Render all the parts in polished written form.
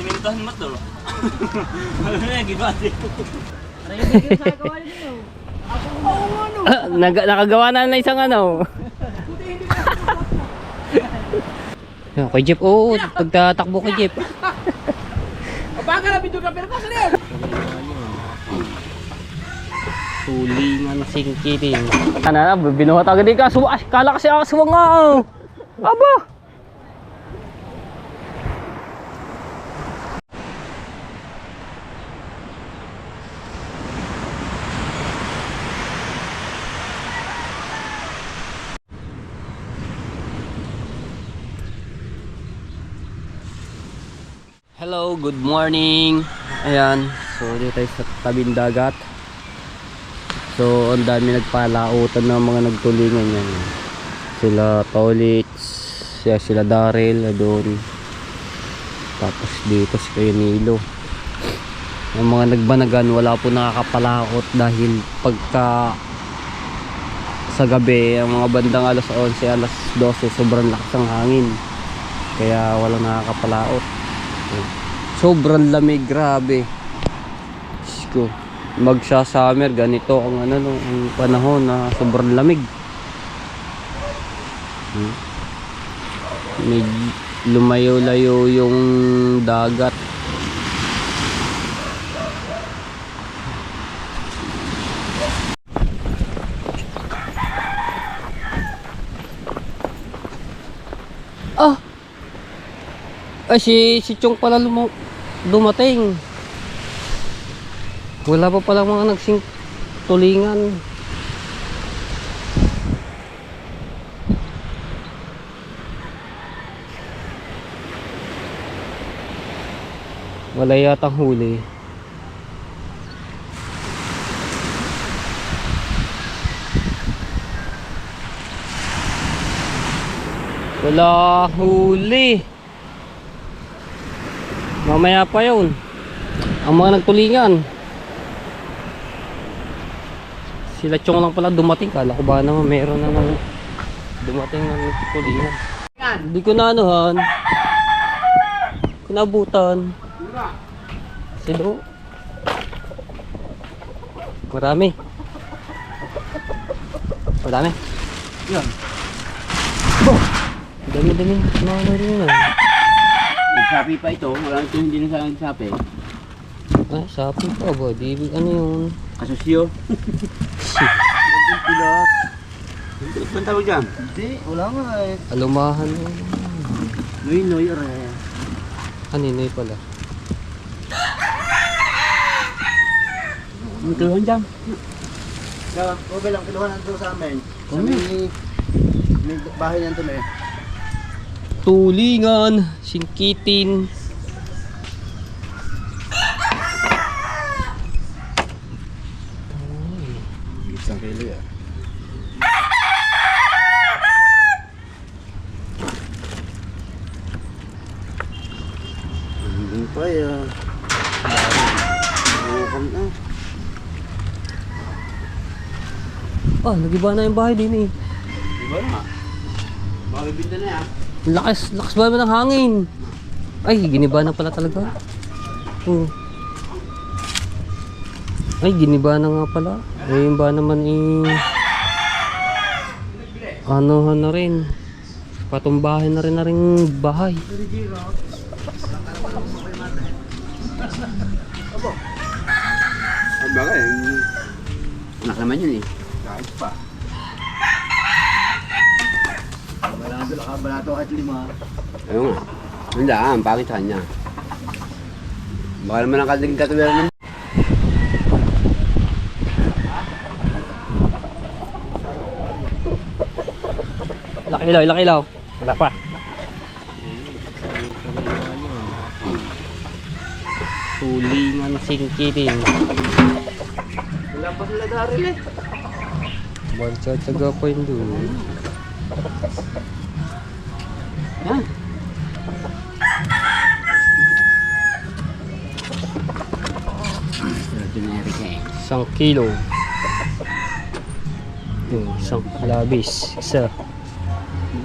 simintahan mo to. Ano na, gibati. Nakagawa na isang ano. Kay Jeep, oo, pagtatakbo kay Jeep. Baka na bito ka pero kasi yan. Tulingan singkitin. Ano na, binuhat agad din ka. Kala kasi aswang nga. Aba. Hello, good morning. Ayan, so dito tayo sa tabing dagat. So ang dami nagpalautan ng mga nagtulingan yan. Sila Tolits, sila Daryl doon. Tapos dito si Kuya Nilo. Ang mga nagbanagan wala po nakakapalaot dahil pagka sa gabi, ang mga bandang alas 11, alas 12 sobrang lakas ng hangin. Kaya wala nakakapalaot. Sobrang lamig, grabe. Isko, magsa-summer ganito ang ano no, ang panahon na sobrang lamig. May lumayo-layo yung dagat. Ay, si Chong pala dumating. Wala pa pala mga nagsing tulingan. Wala yatang huli. Wala huli. Mamaya pa yun ang mga nagtulingan. Sila Chong lang pala dumating. Kala ko ba naman meron na nang dumating na nagtulingan. Hindi ko na anuhan, kinabutan. Silo marami. Yan dami mga rin. Nagsapi pa ito, wala ito hindi na sa nagsapi. Ah, sapi pa ba? Di ano yun? Kasusyo. Pilos. Hindi ba tawag dyan? Hindi, wala nga eh. Alumahan. Noy re. Kaninoy pala. Ang kiluhan dyan. Kaya, okay lang, kiluhan nandun sa amin. Sa may bahay nandun eh. Tulingan, singkitin. Isang kilo yan. Hindi pa yan. Bukam na. Nagiba na yung bahay din eh. Diba na? Makibinda na yan. Lakas ba naman ng hangin? Ay, giniba na pala talaga. Ay, giniba na nga pala. Yung ba naman anuhan na rin. Patumbahin na rin bahay. Ang bagay, anak naman yun eh. Kahit pa. Balato kahit 5. Ayun nga. Hindi ang pangit sa kanya. Baka naman ang kaling katulad ng... Lakilaw. Wala pa. Tulingan singkitin. Wala pa sila Daryl eh. Bansa-tsaga pa yun doon. Yan. Generic eh. 1 kilo. Isang labis. Isa.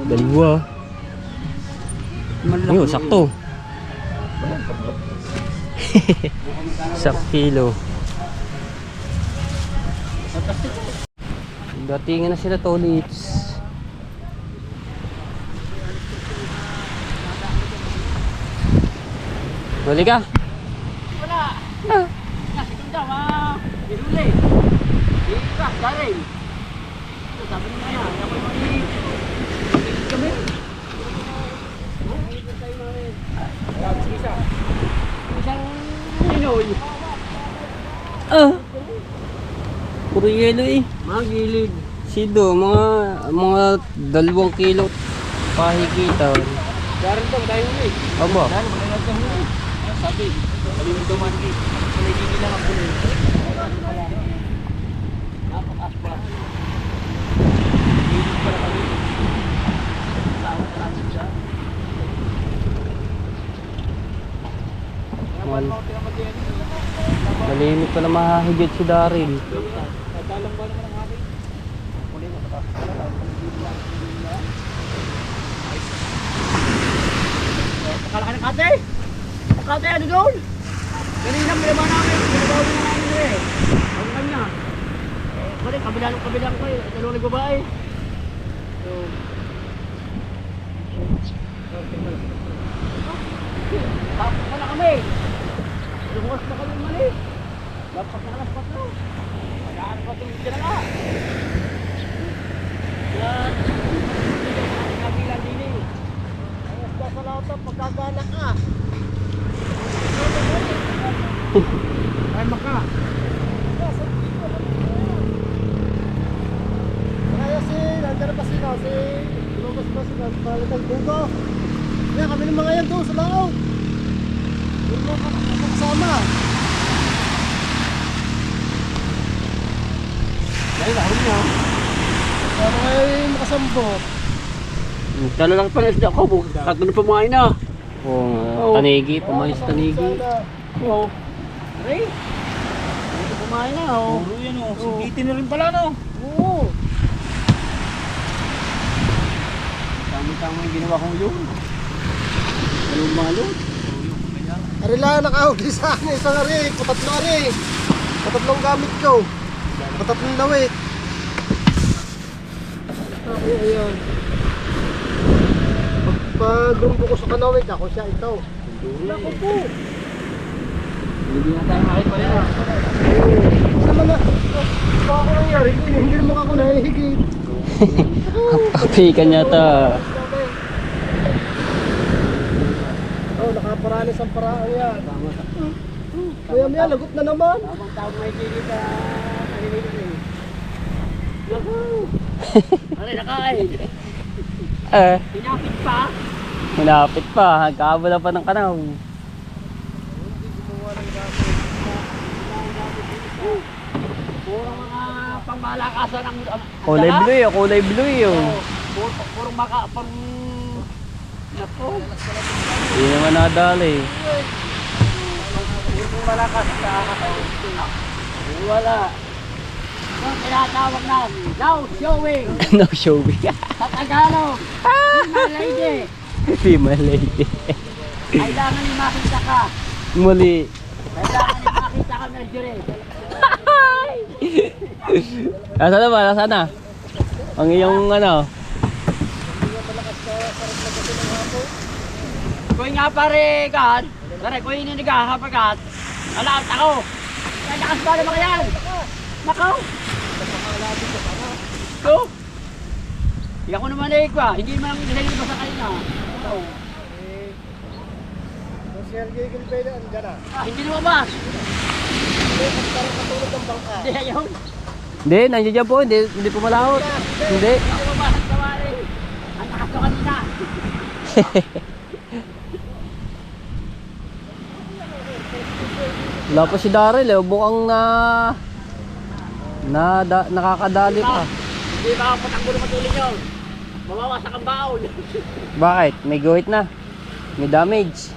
Dalawa. Yun, sakto. Isang kilo. Datingan na sila tolits. Huli ka? Wala. Nasikong daw, ihuli. Ikas, galing. Sabi nyo na yan, ako yung kami. Isang Pinoy. Puro yelo eh. Mga gilid. Sido, mga 2 kilo pahigita. Garing to, dahil huli. Aba. Dahil magalag ka huli. Sabi mo dumandi. Paligigil lang ang huli. Napakaspa. Gilid pala kami. Sawat natin siya. Malimit pa na mahahigit si Daryl. Dalang ba naman ang akin? Huli mo pa. Pakala ka ng kate! Kate, ano doon? Kanina pinaba namin. Pinabawi na namin eh. Ang kanya. Balik, kabilang ko eh. Dalawang nagbabae. So, tapos ka na kami. Lumuwas na kami mali. Dapat na kalaspat na. Kayaan pa itong tinala. Yan. Kabilang din eh. Ayos ka sa lahat ang pagkagana ka. Ay maka. Kaya nandiyan pa sila lumabas pa sila palitan bugo. Yan kami ng mga yan doon sa loob. Yung mga kasama. Dahil lahon niya. Para kayo makasambo. Tala lang pala isda ko. Katulad pa mga ina. Oo, tanigi. Pumayos tanigi. Oo. Ray. Ito kumain na oh. Puro yan oh. Sigitin na rin pala no. Oo. Tama-tama yung ginawa kong yun. Anong malot? Ari lang nakahuli sa akin. Isang ari. Patatlo ari. Patatlong gamit ko. Patatlong lawit. Ayan. Pag-grumpo ko sa kanawit, ako siya ito. Ako po. Hindi na tayo makipalala. Sama na. Baka ko nangyari. Hindi naman ako nahihigit. Kapikan yata. Oh, nakaparalis ang paraan yan. Maya lagot na naman. Tamang tao may gigit na nalililig eh. Naku! Ano nakain? Hinapit pa? Malapit pa. Kabala pa ng kanaw. Puro mga pangmalakasan ng Kulay blue yun. Kulay blue yun. Puro maka... Naku! Hindi naman nadali. Puro malakas sa wala. Ang tinatawag na now showing No showing. sa Tagalog. Female lady. Female lady. Kailangan ni makita ka. Muli. Kailangan ni makita ka ng jure. Nasaan na ba? Nasaan na? Ang iyong ano? Kuy nga pare kan. Pare kuy ini nagahapagat. Alam ako. Kaya lakas pa naman yan. Nakaw. Ito. Hindi ako naman pa. Hindi man ang nilagay ba sa kanina. Oo. Sergey Gilbert andyan na. Hindi lumabas. Parang katulad ng bangka. Hindi ayun. Hindi, nandiyan dyan po. Hindi pumalahot. Hindi. Hindi lumabas ang kawari. Ang takas ko kanina. Wala pa si Daryl eh. Bukang nakakadali pa. Hindi ba ako patakbo na matulog yun? Mawawasak ang baon. Bakit? May guhit na. May damage.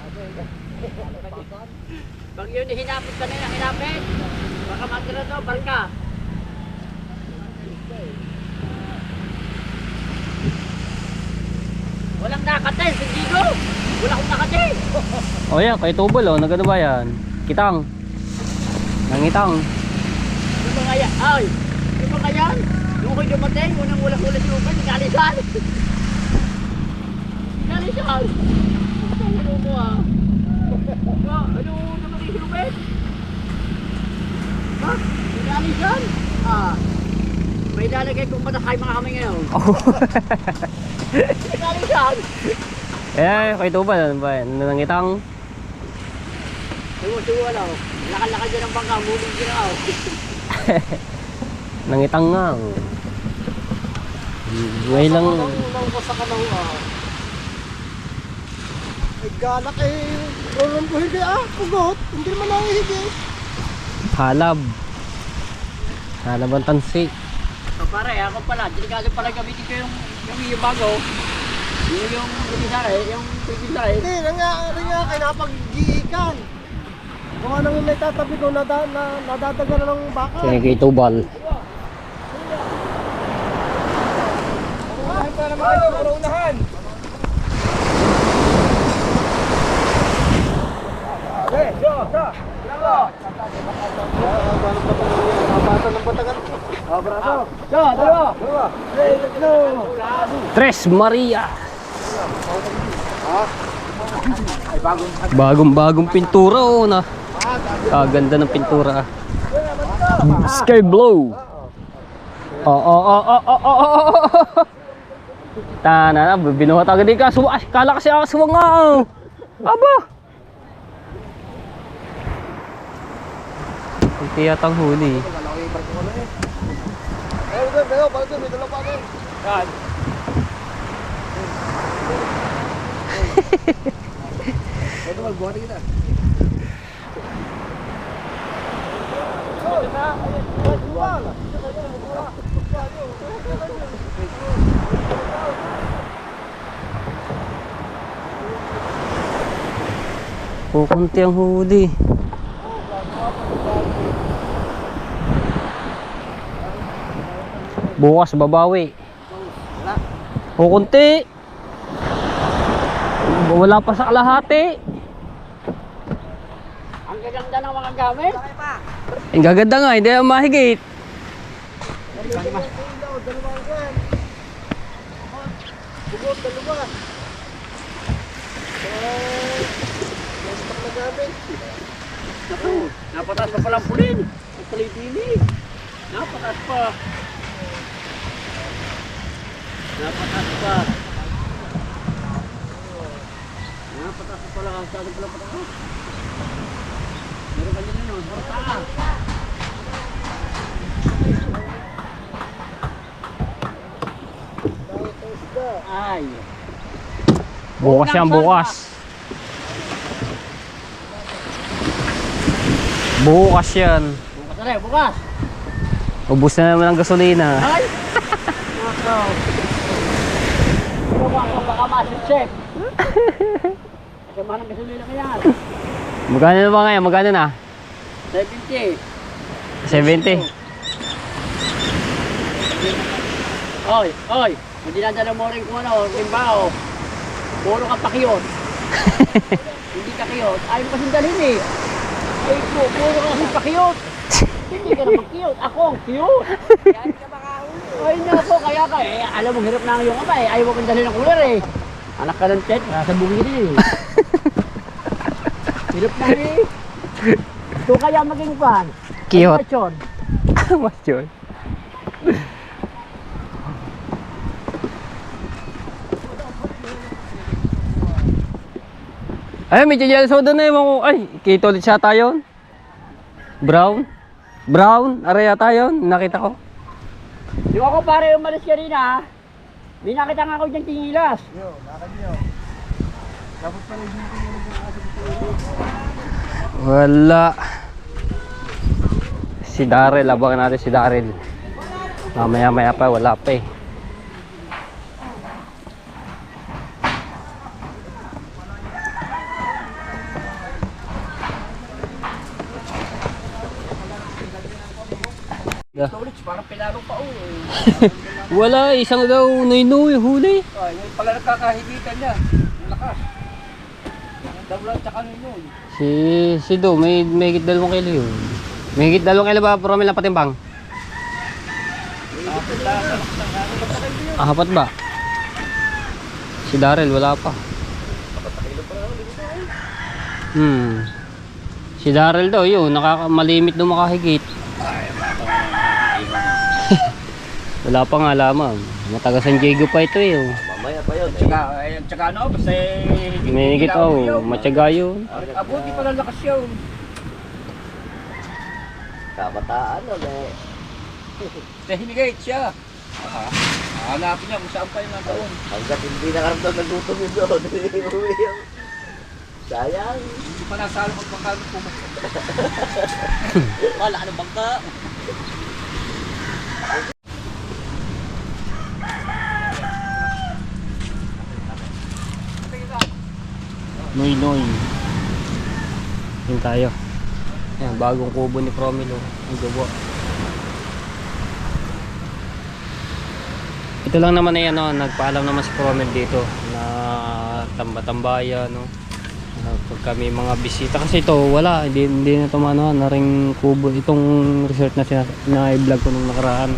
Pag yun hinapit ka na hinapit, baka matira to, barka. Walang nakates, hindi ko. Wala akong nakates. O yan, kay Tubol o, nagano ba yan? Kitang. Nangitang. Ano ba kaya? Ay, ano ba kaya? Yung ako'y dumating, unang wala-wala si Upan, nagalisan. Nagalisan. Ano mo ah? Ano dumating si Upan? Ha? Nagalisan? Ah. May lalagay kong patakay mga kami ngayon. Nagalisan. Eh, kay Tubol, ano ba yan? Nangitang. Suwa lang. Lakad-lakad dyan ang bangka, moving dyan ako. Nangitang nga. Ngayon lang. Nang sa kanaw ah. Ay galak eh. Roland ko hindi ah. Kugot. Hindi naman nakihigi. Halab. Halab ang tansi. So pare, ako pala. Delikado pala gamitin ko yung bago. Yung pipisare. Hindi, nga kayo napag-giikan. Kung anong yung may tatabi ko, nadadagan ng baka. Sige, kay Tubol. Unahan para makikita, unahan. Tres Maria. Bagong pintura oh na. Ganda ng pintura. Sky blue. Tana na, binuhat agad di ka. Kala kasi ako suwangaw. Aba. Hindi yatang huli. Kukunti ang huli. Bukas babawi. Kukunti. Wala pa sa kalahati. Ang gaganda ng mga gamit. Ang gaganda nga, hindi na mahigit. Napataas pa palang pulin. Pulin-pili. Napataas pa. Napataas pa pala. Saan pala pataas? Meron ka dyan yun. Pataas. Ay. Bukas yan, bukas. Bukas yan. Bukas na rin, bukas. Ubus na naman ang gasolina. Ay! Nakaw. Baka masin-check. Kasi mahal ang gasolina ka yan. Magkano na ba ngayon? Magkano na? 70. 70. Oy! Madinadala mo rin kung ano, timbao. Puro ka pakiyot. Hindi ka kiyot. Ayaw mo kasing dalhin eh. Ay po, puro ka kasing pakiyot. Hindi ka naman cute. Ako ang cute. Yan ka makahuli. Ay nako, kaya ka. Eh, alam mo, hirap na ang iyong ama eh. Ayaw mo kong dalhin ng cooler eh. Anak ka ng tet, nasa bungin eh. Hirap na eh. Ito kaya maging fan. Cute. Machon. Machon. Ay, medyo yellow soda na yung ay, kita ulit siya tayo. Brown. Brown, araya tayo. Nakita ko. Yung ako pare umalis ka rin ha. May nakita nga ako dyan tingilas. Wala. Si Daryl, abangan natin si Daryl. Mamaya pa, wala pa eh. Storage, parang pilaro pa oh. Wala, isang daw nuy-nuy huli. Ay, ngayon pala nagkakahigitan niya. Ang lakas. Ang dawlan tsaka nun. Si Do, may higit 2 kilo yun. May higit 2 kilo ba, Romel, na patimbang? Apat ba? Si Daryl, wala pa. Si Daryl daw, yun, malimit daw makahigit. Wala pa nga lamang. Mataga San Diego pa ito eh. Mamaya pa yun. Tsaka ano, basta May higit matyaga yun. Abuti pala lakas yun. Kabataan nun eh. Hinigate siya. Hanapin niya kung saan pa yung nagkaon. Hanggat hindi nakaramdam ng gutom yun doon. Uwi yun. Sayang. Hindi pa nasalo pagpagkagod pumasok. Wala ka ng bangka. Noy. Yun tayo. Ayan, bagong kubo ni Promilo. Ang gawa. Ito lang naman ay ano, nagpaalam naman si Promil dito na tamba-tambaya, no. Pag kami mga bisita kasi ito wala, hindi na ito na ring kubo itong resort na i-vlog ko nung nakaraan.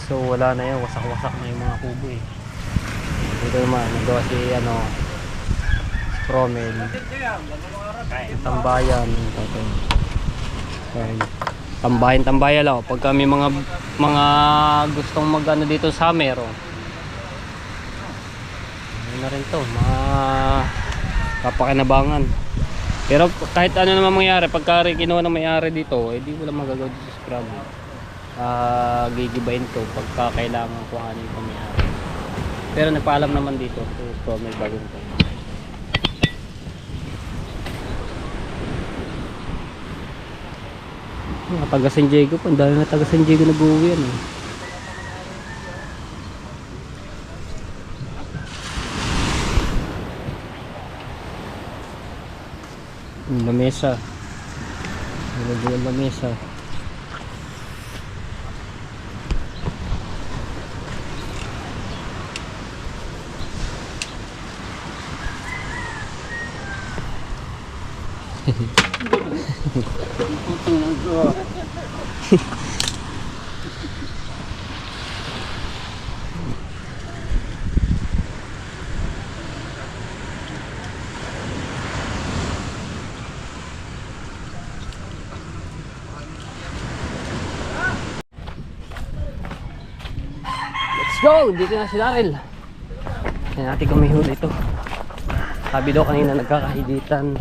So wala na yan, wasak-wasak na yung mga kubo eh. Ito naman, nagawa si ano, si Promil. Tambayan, tambayan lang pag kami mga gustong magano dito sa summer. Ano na rin to, mga kapakinabangan. Pero kahit ano naman mangyari, pagka kinuha ng may-ari dito, eh di wala magagawa dito sa Scrabble. Gigibain to pagka kailangan kuhanin ko may-ari. Pero nagpaalam naman dito, so may bagong to. Mga taga San Diego pa, ang dami na taga San Diego nag-uwi yan eh. Lamesa. Nilagyan lamesa. Let's go! Dito na si Daryl. Kaya natin kung may huli ito. Sabi daw kanina nagkakahigitan.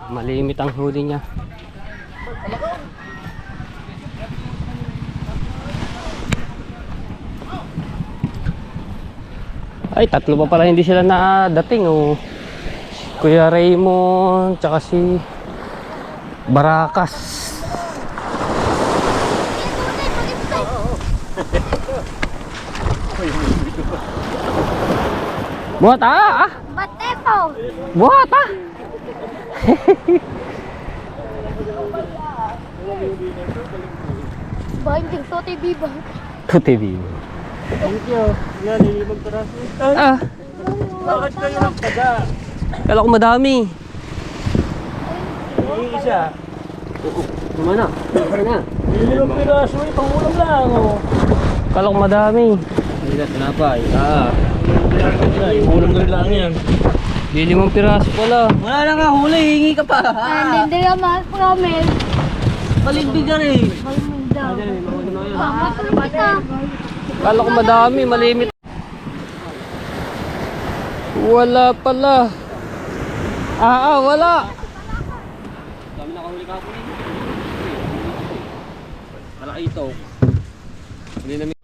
Malimit ang huli niya. Ay, tatlo pa pala hindi sila nadating oh. Kuya Raymond, tsaka si Barakas. Buhat ah! Batepo! Buhat ah! Binding to TV ba? To TV. Thank you. Yan, ilimang piraso. Ah! Bakit kayo nagtaga? Kala ko madami. Isa. Kumana? Kumana? Ilimang piraso, pangulam lang oh. Kala ko madami. Hindi na tinapay. Ulam na rin lang yan. Limang piraso pala. Wala na nga huli, hingi ka pa. Hindi naman, Promel. Palimbigan eh. Malumundaw. Malumundaw kita. Kala ko madami, malimit. Wala pala. Wala. Dami na kahuli ka po rin. Malaki ito. Hindi namin.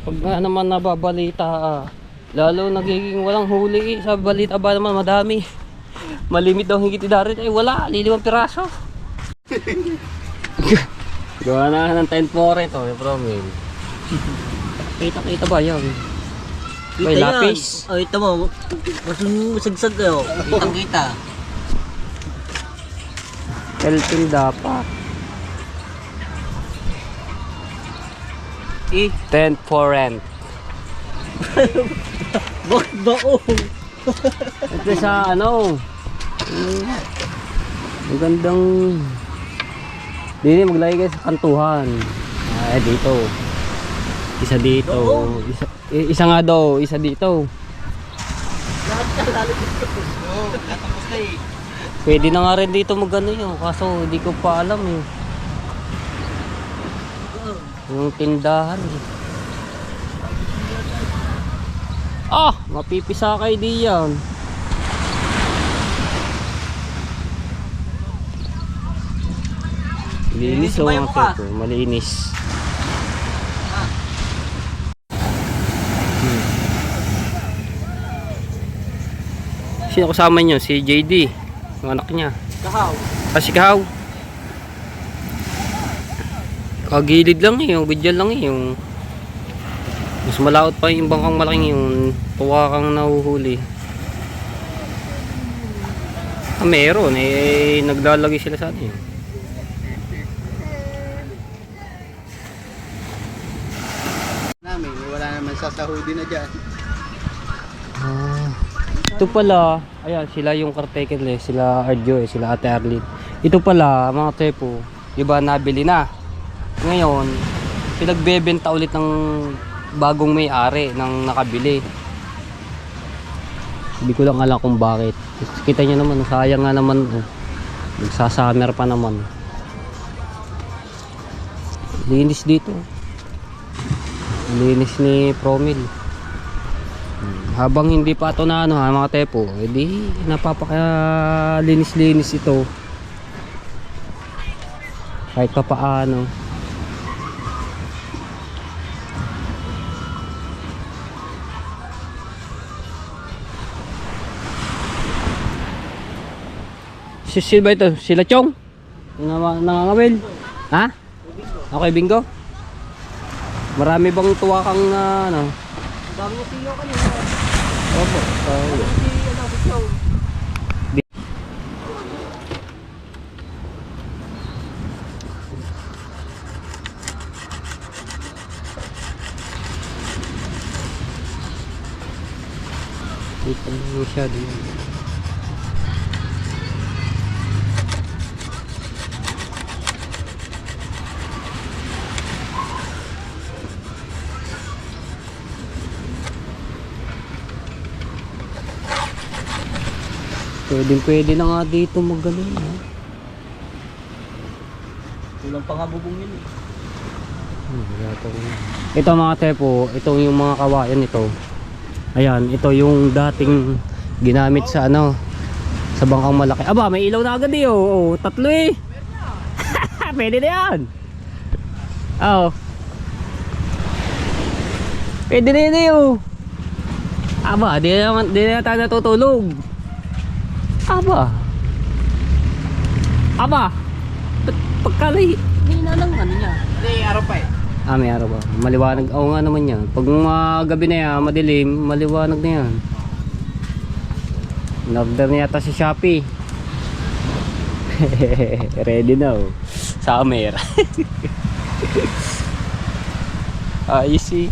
Pag naman nababalita, lalo nagiging walang huli. Sa balita ba naman madami. Malimit daw higit idarit. Eh wala, 5 piraso. Gawa na ng 10-4 ito, Promil. Kita ba yan? May lapis. Oh, ito mo. Mas sagsag kayo. Kitang-kita. Elpin dapat. Tent for rent. Bakit ba oh? Ito sa ano. Magandang. Dito maglagay kayo sa kantuhan. Dito. Isa dito. Isa nga daw. Isa dito. Lahat ka lalo dito. Oo, natapos na eh. Pwede na nga rin dito magano yun. Kaso hindi ko pa alam eh. Yung tindahan eh. Mapipisa kayo diyan. Linis o mga pepo. Malinis. Sino kasama nyo? Si JD. Yung anak niya. Kahaw. Si Kahaw. Kagilid lang eh. Yung bidyal lang eh. Yung mas malaot pa yung bangkang malaking yung tuwa kang nahuhuli. Meron eh. Naglalagay sila sa atin. Namin, wala naman sasahudi na dyan. Ito pala, ayan sila yung caretaker eh, sila Arjo eh, sila Ate Arlene. Ito pala mga tepo, iba nabili na. Ngayon, pinagbebenta ulit ng bagong may-ari ng nakabili. Hindi ko lang alam kung bakit. Kita nyo naman, sayang nga naman. Nagsasummer pa naman. Linis dito. Linis ni Promil. Habang hindi pa ito na ano ha mga tepo, edi napapakalinis-linis ito. Kahit pa paano. Sila ba ito? Sila Chong? Nangangawil? Ha? Okay, bingo? Marami bang tuwa kang ano? Dami yung siyo kanina. Opo. Ito mo siya din. Pwede na nga dito magaling. Kulang pa nga bubong yun eh. Ito mga tepo, ito yung mga kawayan ito. Ayan, ito yung dating ginamit sa ano, sa bangkang malaki. Aba, may ilaw na agad eh. Oh, tatlo eh. Pwede na yan. Oh. Pwede na yan eh. Oh. Aba, di na tayo natutulog. Aba. Pagkalay. Hina lang ano niya. Hindi, araw pa eh. May araw ba? Maliwanag. Oo nga naman yan. Pag gabi na yan, madilim, maliwanag na yan. In-order na yata si Shopee. Ready na oh. Summer. Ayos eh.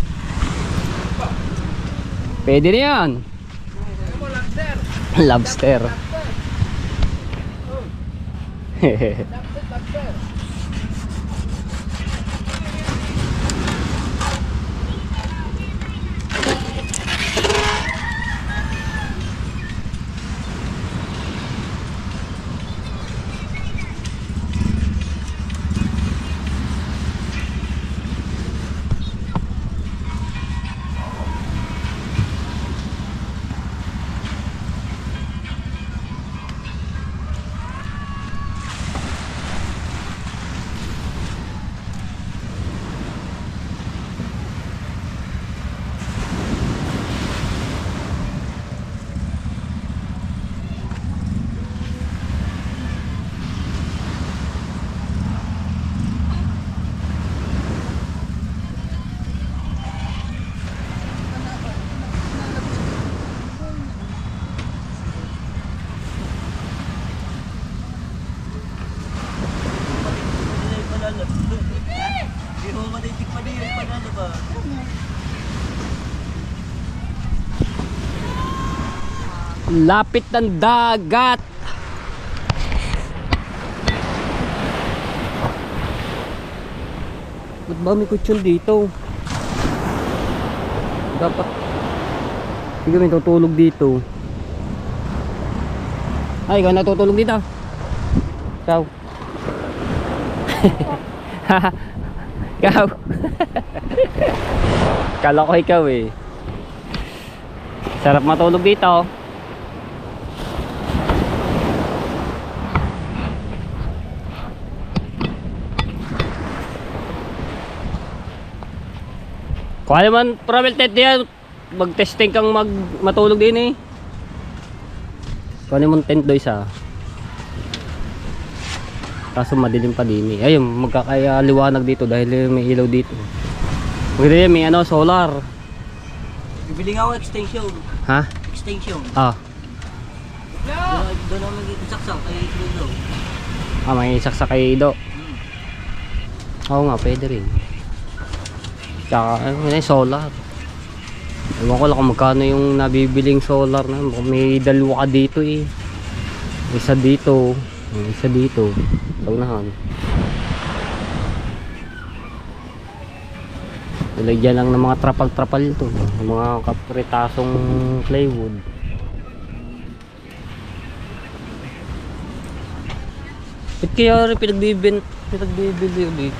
Pwede na yan. Lobster. Lapit ng dagat. Ba't ba may kutsyon dito? Dapat hindi kami tutulog dito. Ay, ikaw natutulog dito. Ikaw. Ikaw. Kala ko ikaw eh. Sarap matulog dito. Kung ano man travel tent yan, mag-testing kang matulog din eh. Kung ano man tent do isa. Kaso madilim pa din eh. Ayun, magkakaya liwanag dito dahil may ilaw dito. Maganda yan, may ano, solar. Bibili nga ako extension. Ha? Extension. Ah. Doon ako nag-saksak kay Ido. Ah, may saksak kay Ido. Oo nga, pwede rin. Tsaka, ano, solar. Ewan ko lang kung magkano yung nabibiling solar na. May dalawa ka dito eh. Isa dito. Isa dito. Taunahan. Nilagyan lang ng mga trapal-trapal ito. Mga kapritasong plywood. Ba't kaya rin pinagbibili ulit?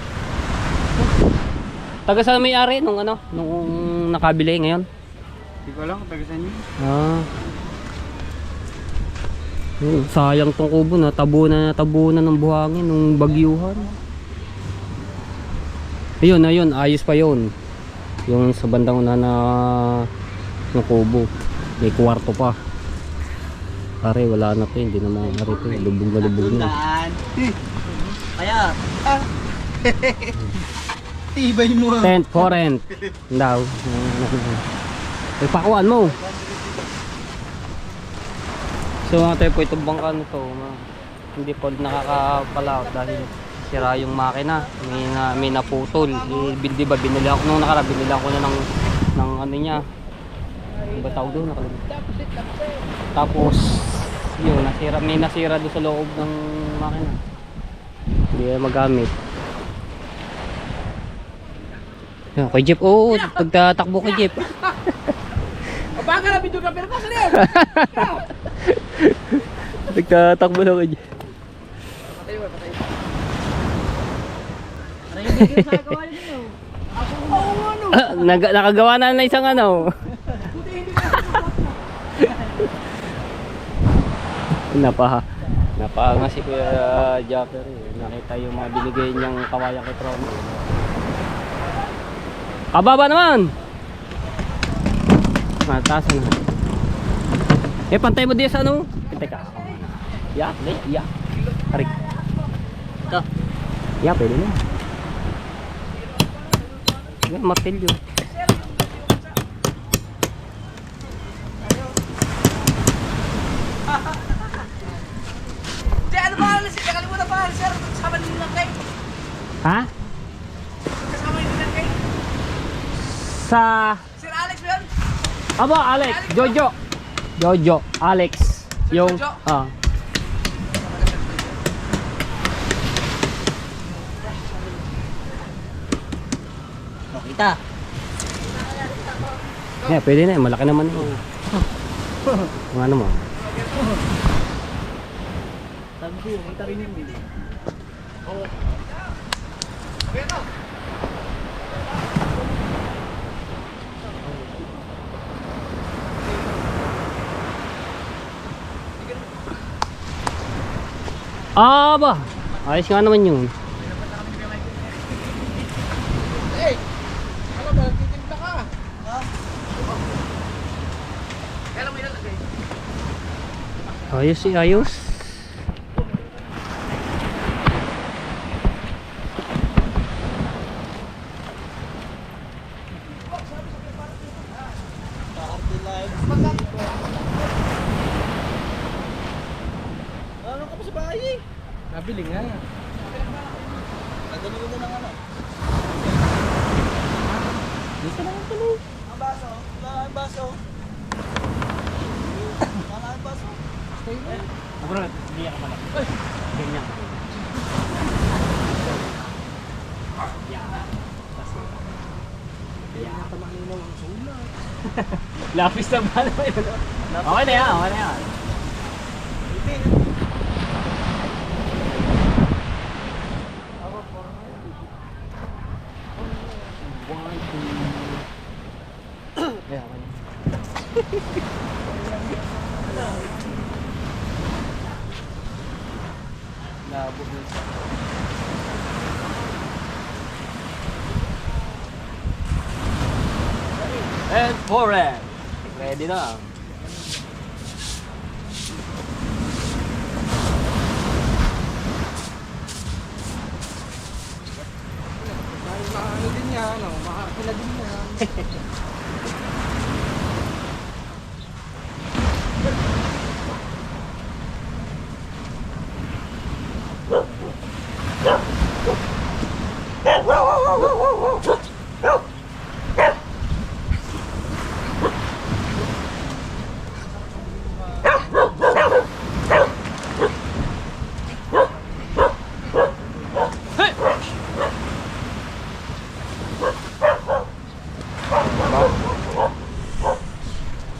Taga saan may-ari nung ano? Nung nakabili ngayon? Hindi ko alam kung taga saan yun. Ah. Sayang tong kubo na tabunan ng buhangin nung bagyuhan. Ayun, ayos pa yun. Yung sa bandang una na ng kubo. May kwarto pa. Pare, wala na to, hindi na maaari to. Lubog na lubog na. Kaya, tibay mo. Tent for rent. Daw. Ay, pakuan mo. So mga tayo po itong bangka nito, hindi po nakakapalaot dahil sira yung makina. May naputol. Diba binili ako nung nakaraan, binili ako na ng ano niya. Ano ba tawag doon? Tapos yun, may nasira doon sa loob ng makina. Hindi na magamit. Yan, kay Jeep, oo, pagtatakbo kay Jeep. Baka na bidyo ka pero kasi rin. Nagtatakbo na kay Jeep. Patay. Ano yung bigyan sa gawa niyo? Nakagawa na ng isang ano. Napahanga si Kuya Japper eh. Nakita yung mga binigay niyang kawayan kay Trono. Kababa naman! Mataas na. Eh, pantay mo diya sa ano? Pintay ka. Ya, ya. Tarik. Ito. Ya, pwede na. Ya, martilyo. Ano ba? Nakalimutan pa, sir. Kasama din lang kayo. Ha? Kasama din lang kayo. Sa... Sir Alex ba yun? Aba, Alex. Jojo. Alex. Yung... Jojo? Ah. Kita. Yeah, pwede na. Malaki naman yun. Kung ano mo. Sabi ko, kita rin yun. Oo. Ah, ba? Ayos nga naman yun. Hey! Alam mo, nagtitinda ka. Ha? Kailan mo ilalagay? Ayos eh, ayos. Ano ka pa sa bahay eh? Nabili nga. Nagdali ko na ng ano? Dito na yung tuloy. Ang baso? Wala ang baso. Wala ang Bro, hindi ako malaki. Ganyan. Lapis na ba naman yun? Okay na yan, okay na yan. And for it. Ready na. Ano din yan, no? Makakila din yan.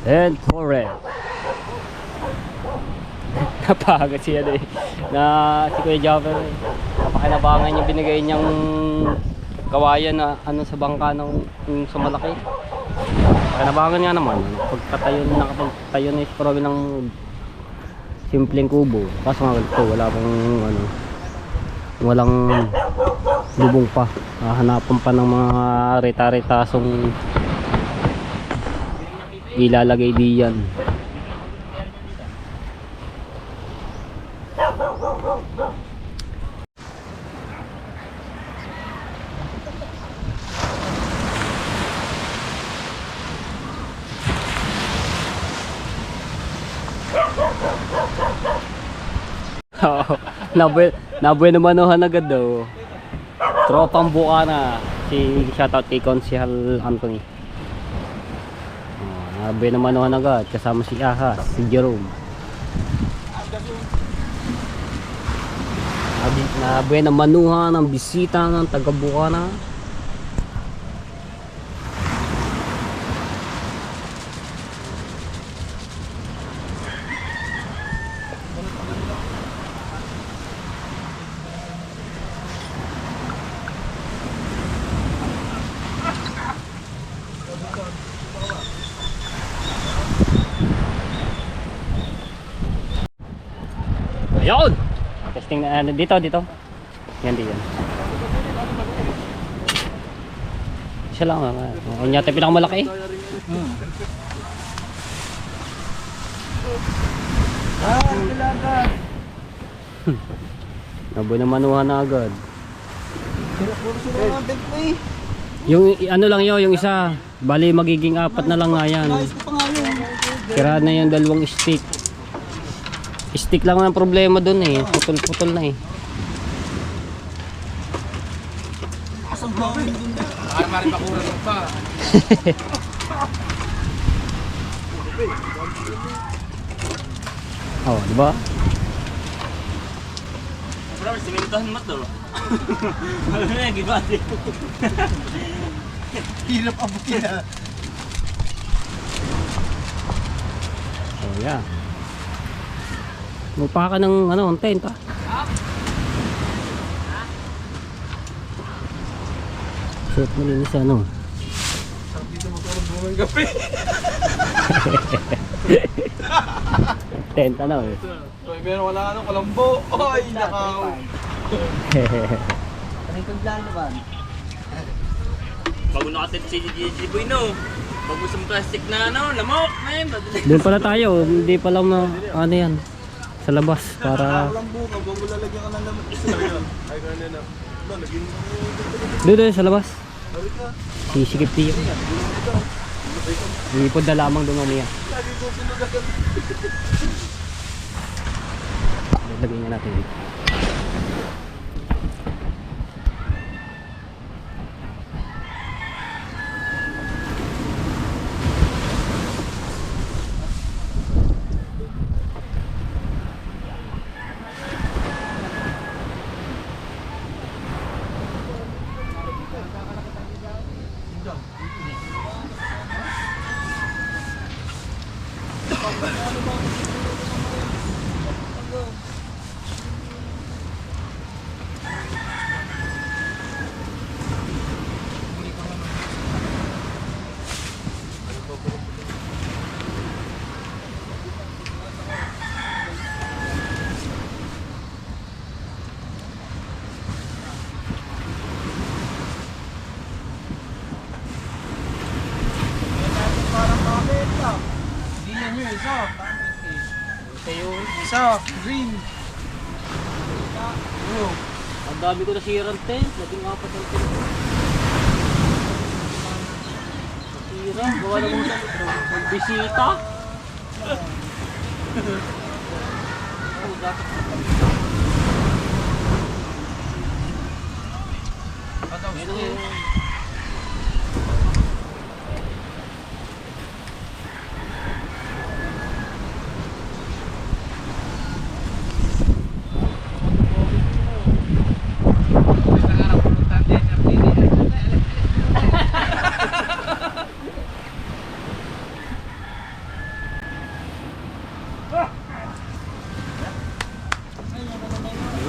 And for it. Napagod siya eh. Si Kuya Jaffer eh. Napakinabangan yung binigay niyang kawayan na ano sa bangka ng sa malaki. Napakinabangan nga naman. Nakapagtayo na is probe ng simpleng kubo. Kaso nga ito, walang lubong pa. Hahanapan pa ng mga rita-ritasong ilalagay diyan. Nabuhay manuhan agad daw. Tropang Bukana. Shoutout kay Konsehal Anthony. Nabuhay manuhan agad. Kasama si Ahas, si Jerome. Nabuhay manuhan ang bisita ng taga Bukana. Ayun! Testing na dito. Yan diyan. Siya lang ang yata pinakamalaki. Nabuhay na manuhan na agad. Yung ano lang yun, yung isa. Bali magiging 4 na lang nga yan. Kira na yung 2 stick. Stick lang ang problema dun eh. Putol-putol na eh. Ay, maring makurang pa. Oh, di ba? Bro, simintahan mo to. Ano na, gibati. Hirap abutin na. Oh, yeah. Mupa ka ng ano, tent ah. Suot mo din sa ano. Sarap dito matulog buong gabi. Tent ano eh. Ay, meron wala kalambo. Ay, nakaw. Bago nakatit si DJ Boy, no? Bago sa plastic na ano, lamok, man. Doon pala tayo, hindi pa lang na ano yan. Sa labas para Kalambo ka, bago lalagyan ka ng lamok. Ay, ganun na. Lagyan mo. doon sa labas. Sisikip tiyo. Ipod na lamang doon mamaya. Lagi ko sinugagan. Lagyan nga natin dito. Hindi yan yung isa. Ito yung isa. Green. Ang dami ko nasirang tent. 14 ang tent. Nasira. Gawa na muna. Magbisita.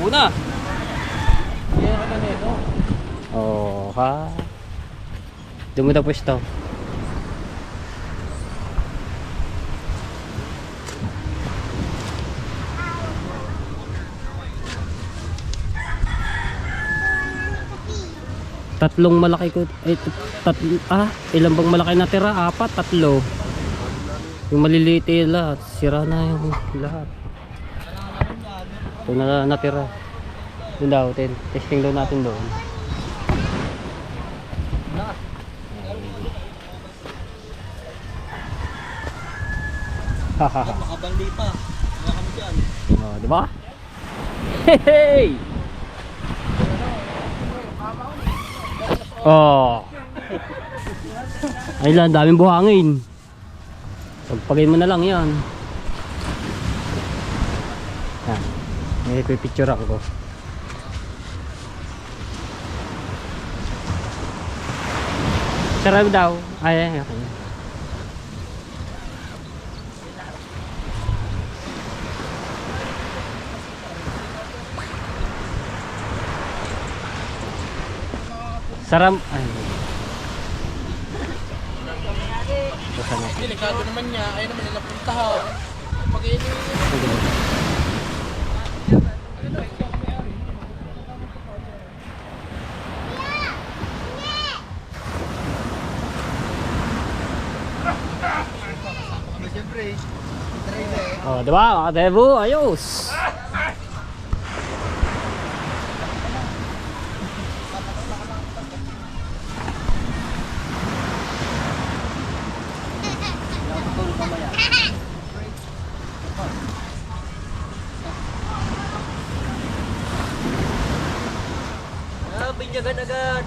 Una. Oh, ha. Doon mo na pwesto. Tatlong malaki ko ilan bang malaki natira? 4, 3. Yung maliliit lahat, sira na yung lahat. Ito na natira. Doon daw, testing daw natin doon. Hahaha. Makabandi pa. Wala kami dyan. Oh, di ba? Hey! Oh. Ay lang, daming buhangin. Pagpagay mo na lang 'yan. Ah, may picture ako. Sarap daw. Ay, okay. Sarap. Ay. Delikado naman niya. Ayaw naman nila puntahan. Pag-iinin. Oh, di ba? Mga debo, ayos. Binyagan agad.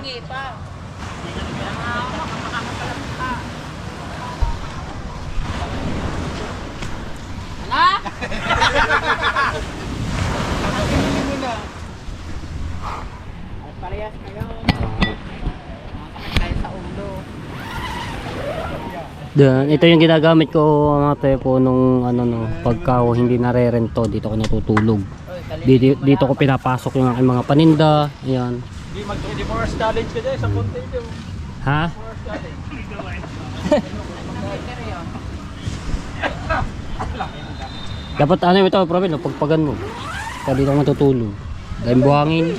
Hingi pa. Parehas kayo. Makakakit sa ulo. Ito yung ginagamit ko mga tepo nung ano no, pagka hindi narerento dito ko natutulog. Dito ko pinapasok yung aking mga paninda, ayan. Hindi mag-24 challenge ka dyan sa container. Ha? Dapat ano ito, Proven, no? Pagpagan mo. Kaya dito ka matutulog. Dahil buhangin.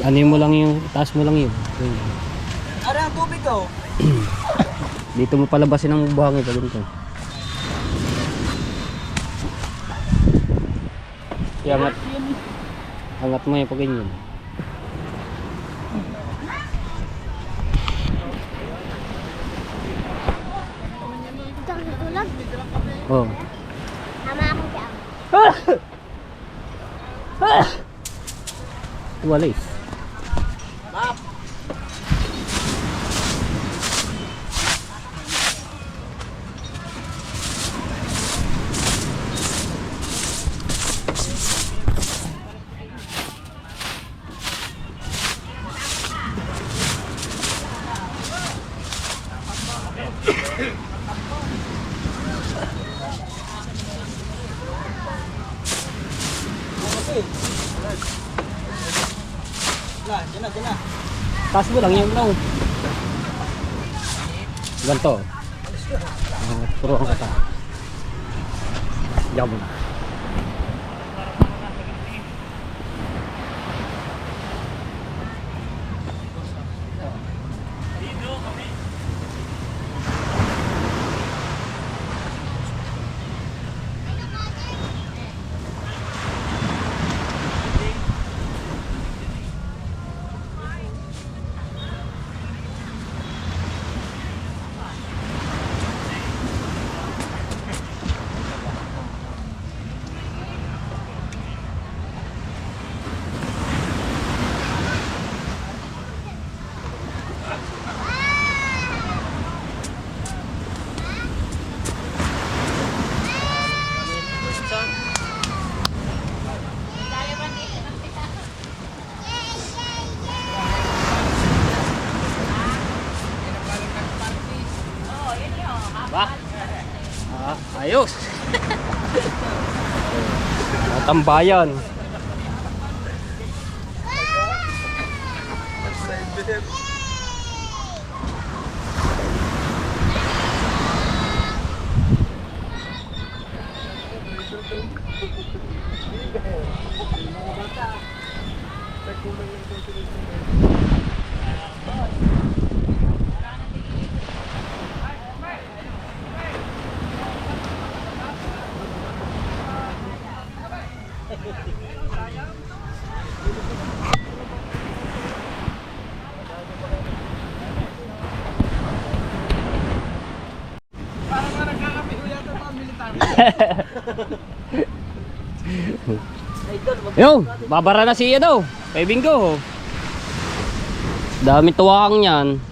Ano mo lang yung, taas mo lang yun. Ara, ang tubig ko. Dito mo palabasin ang buhangin pag ganito. Kaya angat mo yung pag ganyan. Ito ang tulog. Oh. Tama ako dyan. Walis. Taas mo lang yun lang. Ganto. Turuan ka ta. Diyan mo na. Ayos. Tambayan. Yo, babara na si ano, kay Bingo. Dami tuwang yan.